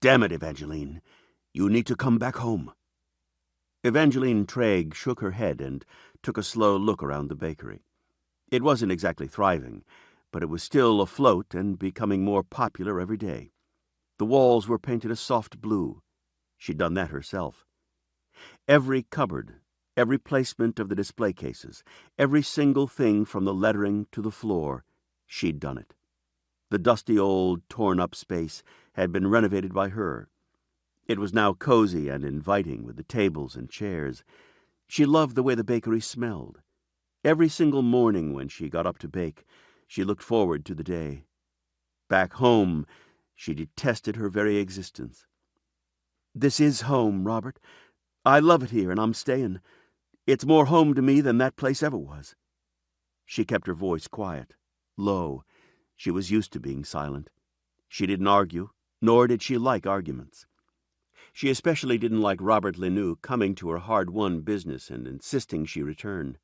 Damn it, Evangeline. You need to come back home." Evangeline Tregre shook her head and took a slow look around the bakery. It wasn't exactly thriving, but it was still afloat and becoming more popular every day. The walls were painted a soft blue. She'd done that herself. Every cupboard, every placement of the display cases, every single thing from the lettering to the floor, she'd done it. The dusty old, torn-up space had been renovated by her. It was now cozy and inviting with the tables and chairs. She loved the way the bakery smelled. Every single morning when she got up to bake, she looked forward to the day. Back home, she detested her very existence. "This is home, Robert. I love it here, and I'm staying. It's more home to me than that place ever was." She kept her voice quiet, low. She was used to being silent. She didn't argue, nor did she like arguments. She especially didn't like Robert Lenoux coming to her hard-won business and insisting she return.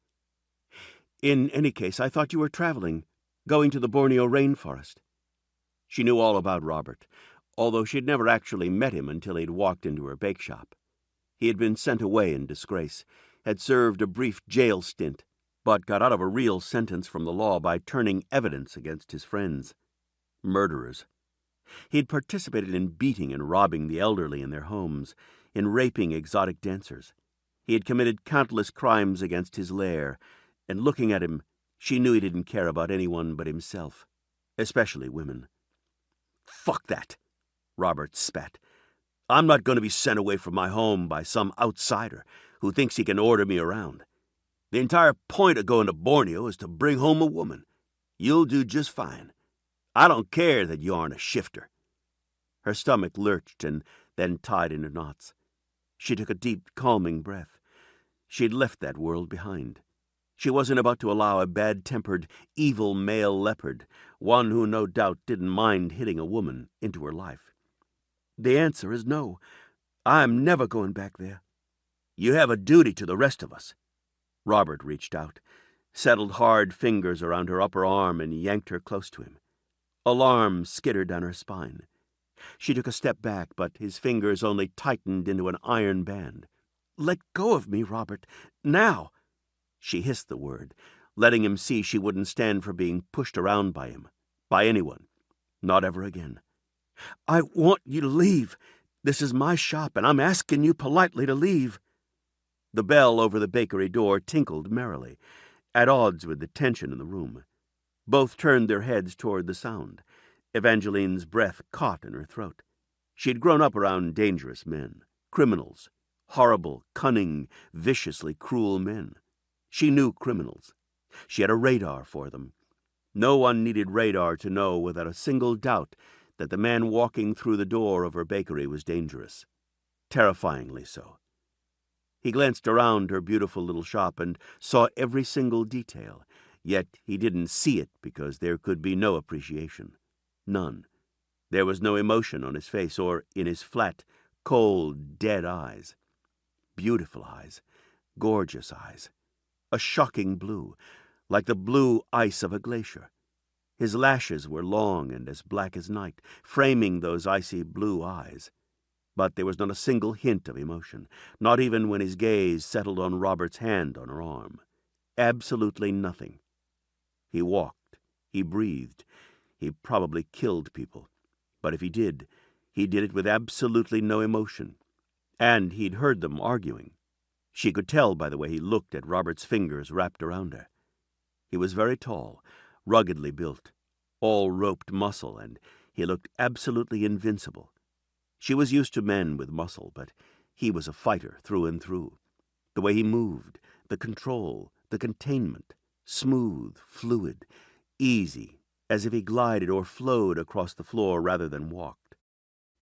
"In any case, I thought you were traveling, going to the Borneo rainforest." She knew all about Robert, although she'd never actually met him until he'd walked into her bake shop. He had been sent away in disgrace, had served a brief jail stint, but got out of a real sentence from the law by turning evidence against his friends. Murderers. He'd participated in beating and robbing the elderly in their homes, in raping exotic dancers. He had committed countless crimes against his lair, and looking at him, she knew he didn't care about anyone but himself, especially women. "Fuck that," Robert spat. "I'm not going to be sent away from my home by some outsider who thinks he can order me around. The entire point of going to Borneo is to bring home a woman. You'll do just fine. I don't care that you aren't a shifter." Her stomach lurched and then tied into knots. She took a deep, calming breath. She'd left that world behind. She wasn't about to allow a bad-tempered, evil male leopard, one who no doubt didn't mind hitting a woman, into her life. "The answer is no. I'm never going back there." "You have a duty to the rest of us." Robert reached out, settled hard fingers around her upper arm and yanked her close to him. Alarm skittered down her spine. She took a step back, but his fingers only tightened into an iron band. "Let go of me, Robert. Now!" She hissed the word, letting him see she wouldn't stand for being pushed around by him, by anyone. Not ever again. "I want you to leave. This is my shop, and I'm asking you politely to leave." The bell over the bakery door tinkled merrily, at odds with the tension in the room. Both turned their heads toward the sound. Evangeline's breath caught in her throat. She'd grown up around dangerous men, criminals, horrible, cunning, viciously cruel men. She knew criminals. She had a radar for them. No one needed radar to know without a single doubt that the man walking through the door of her bakery was dangerous. Terrifyingly so. He glanced around her beautiful little shop and saw every single detail, yet he didn't see it because there could be no appreciation. None. There was no emotion on his face or in his flat, cold, dead eyes. Beautiful eyes. Gorgeous eyes. A shocking blue, like the blue ice of a glacier. His lashes were long and as black as night, framing those icy blue eyes. But there was not a single hint of emotion, not even when his gaze settled on Robert's hand on her arm. Absolutely nothing. He walked. He breathed. He probably killed people. But if he did it with absolutely no emotion. And he'd heard them arguing. She could tell by the way he looked at Robert's fingers wrapped around her. He was very tall, ruggedly built, all roped muscle, and he looked absolutely invincible. She was used to men with muscle, but he was a fighter through and through. The way he moved, the control, the containment, smooth, fluid, easy, as if he glided or flowed across the floor rather than walked.